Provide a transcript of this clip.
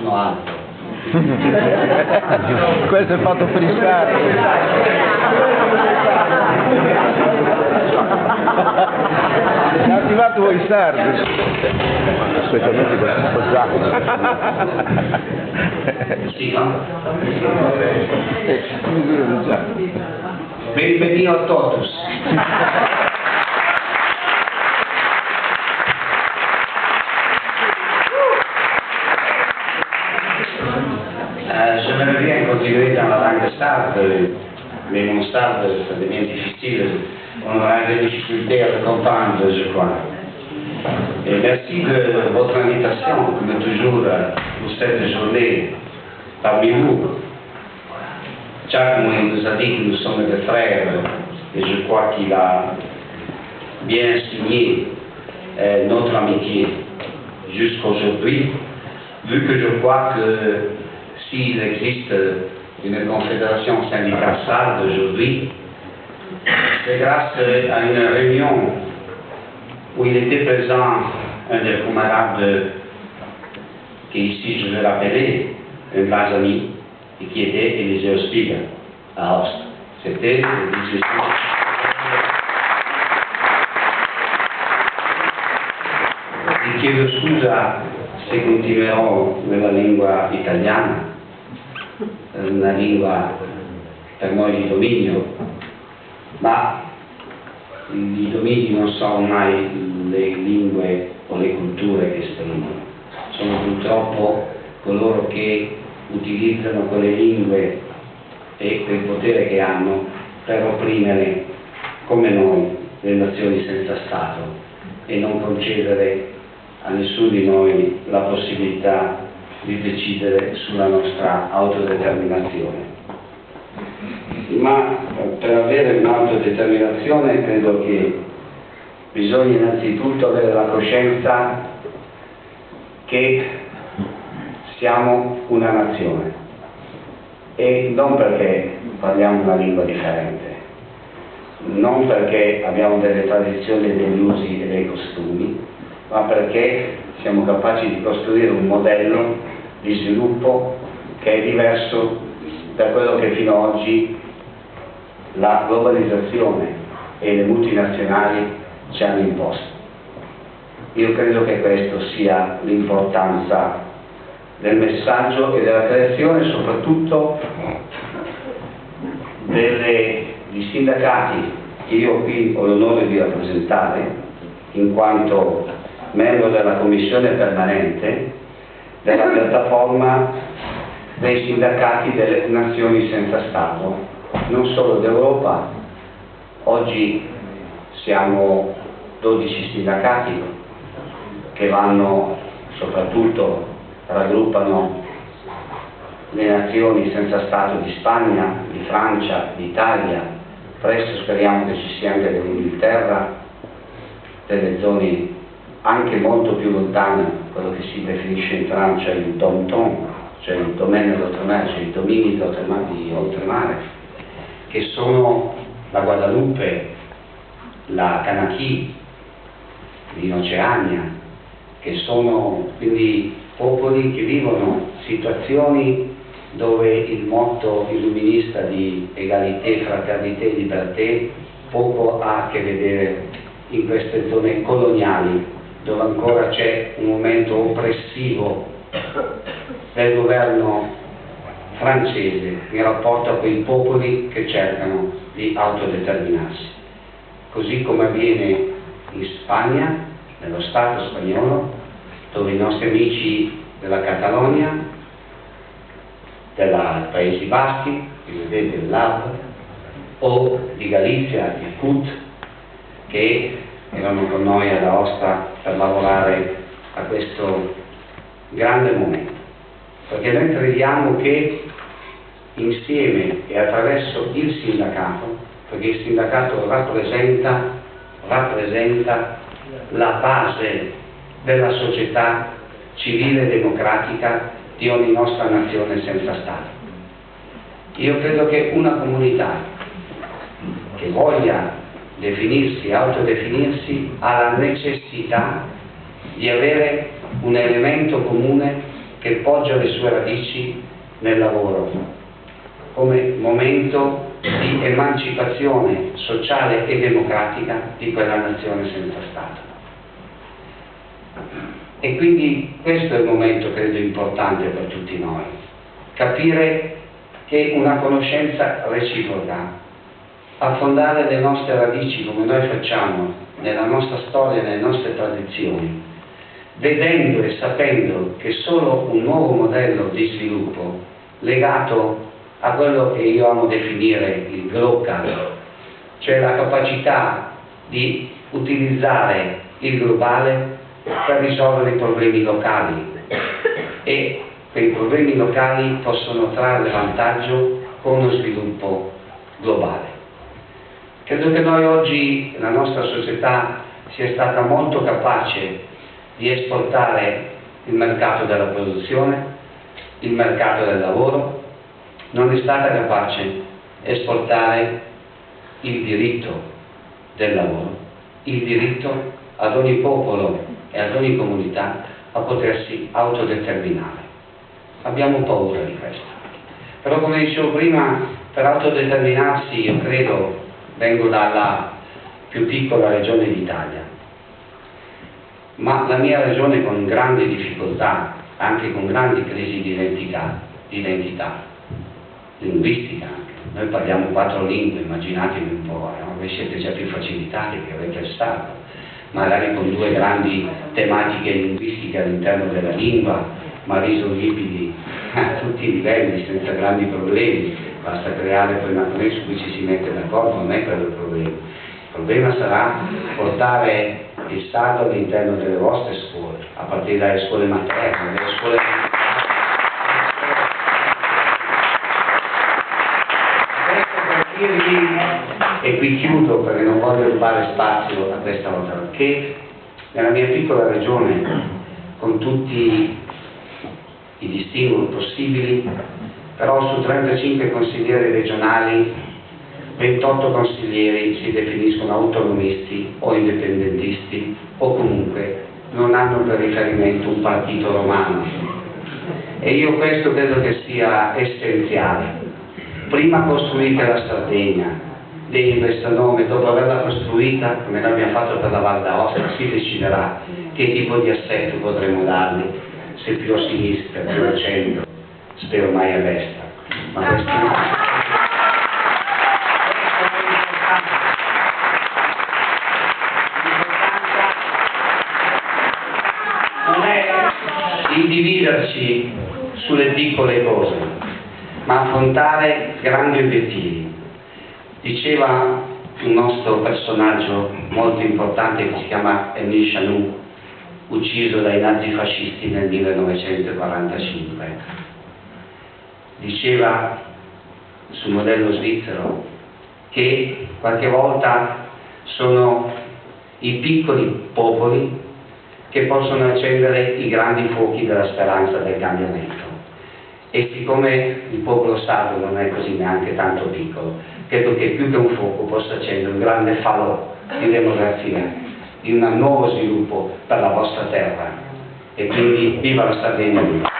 sono alto. Questo è fatto per i sardi. È attivato voi sardi. Specialmente questo sposato. Sì, no? Benvenuto totus. J'aimerais bien continuer dans la langue sarde, mais mon sarde, ça devient difficile. On aura des difficultés à le comprendre, je crois. Et merci de votre invitation, comme toujours, pour cette journée parmi vous. Giacomo nous a dit que nous sommes des frères, et je crois qu'il a bien signé notre amitié jusqu'aujourd'hui, vu que je crois que s'il existe une confédération syndicale sarde aujourd'hui, c'est grâce à une réunion où il était présent un des camarades qui ici je vais rappeler, un grand ami, et qui était Eliseo Spiga à Aosta. C'était le 18 Vi chiedo scusa se continuerò nella lingua italiana, una lingua per noi di dominio, ma i domini non sono mai le lingue o le culture che esprimono, sono purtroppo coloro che utilizzano quelle lingue e quel potere che hanno per opprimere, come noi, le nazioni senza Stato e non concedere a nessuno di noi la possibilità di decidere sulla nostra autodeterminazione. Ma per avere un'autodeterminazione credo che bisogna innanzitutto avere la coscienza che siamo una nazione, e non perché parliamo una lingua differente, non perché abbiamo delle tradizioni, degli usi e dei costumi, ma perché siamo capaci di costruire un modello di sviluppo che è diverso da quello che fino ad oggi la globalizzazione e le multinazionali ci hanno imposto. Io credo che questo sia l'importanza del messaggio e della creazione, soprattutto degli sindacati che io qui ho l'onore di rappresentare, in quanto membro della commissione permanente della piattaforma dei sindacati delle nazioni senza Stato, non solo d'Europa. Oggi siamo 12 sindacati che vanno soprattutto, raggruppano le nazioni senza Stato di Spagna, di Francia, di Italia, presto speriamo che ci sia anche dell'Inghilterra, delle zone anche molto più lontane, quello che si definisce in Francia il Domton, cioè il domaine d'oltremare, cioè i domini di oltremare, che sono la Guadalupe, la Kanaki in Oceania, che sono quindi popoli che vivono situazioni dove il motto illuminista di egalité, fraternité, liberté poco ha a che vedere in queste zone coloniali, dove ancora c'è un momento oppressivo del governo francese in rapporto a quei popoli che cercano di autodeterminarsi. Così come avviene in Spagna, nello Stato spagnolo, dove i nostri amici della Catalogna, dei Paesi Baschi, vedete il Lab, o di Galizia, il CUT, che erano con noi ad Aosta per lavorare a questo grande momento. Perché noi crediamo che insieme e attraverso il sindacato, perché il sindacato rappresenta la base della società civile e democratica di ogni nostra nazione senza Stato. Io credo che una comunità che voglia definirsi, autodefinirsi, ha la necessità di avere un elemento comune che poggia le sue radici nel lavoro, come momento di emancipazione sociale e democratica di quella nazione senza Stato. E quindi questo è il momento, credo, importante per tutti noi, capire che una conoscenza reciproca, affondare le nostre radici come noi facciamo nella nostra storia e nelle nostre tradizioni, vedendo e sapendo che solo un nuovo modello di sviluppo legato a quello che io amo definire il global, cioè la capacità di utilizzare il globale per risolvere i problemi locali, e quei problemi locali possono trarre vantaggio con uno sviluppo globale. Credo che noi oggi, la nostra società, sia stata molto capace di esportare il mercato della produzione, il mercato del lavoro, non è stata capace di esportare il diritto del lavoro, il diritto ad ogni popolo e ad ogni comunità a potersi autodeterminare. Abbiamo paura di questo. Però, come dicevo prima, per autodeterminarsi, io credo, vengo dalla più piccola regione d'Italia, ma la mia regione con grandi difficoltà, anche con grandi crisi di identità linguistica anche. Noi parliamo 4 lingue, immaginatevi un po', no? Voi siete già più facilitati che avete il sardo, magari con 2 grandi tematiche linguistiche all'interno della lingua, ma risolvibili a tutti i livelli, senza grandi problemi. Basta creare poi una cosa su cui ci si mette d'accordo, non è quello il problema. Il problema sarà portare il sardo all'interno delle vostre scuole, a partire dalle scuole materne, dalle scuole e qui chiudo perché non voglio rubare spazio a questa volta, che nella mia piccola regione, con tutti i distinguo possibili, però su 35 consiglieri regionali 28 consiglieri si definiscono autonomisti o indipendentisti, o comunque non hanno per riferimento un partito romano, e io questo credo che sia essenziale. Prima costruite la Sardegna, degli questo nome, dopo averla costruita, come l'abbiamo fatto per la Val d'Aosta, si deciderà che tipo di assetto potremo dargli, se più a sinistra, più al centro, spero mai a destra. Ma questo non è di dividerci sulle piccole cose, ma affrontare grandi obiettivi. Diceva un nostro personaggio molto importante che si chiama Émile Chanoux, ucciso dai nazifascisti nel 1945. Diceva sul modello svizzero che qualche volta sono i piccoli popoli che possono accendere i grandi fuochi della speranza del cambiamento. E siccome il popolo sardo non è così neanche tanto piccolo, credo che più che un fuoco possa accendere un grande falò di democrazia, di un nuovo sviluppo per la vostra terra. E quindi viva la Sardegna!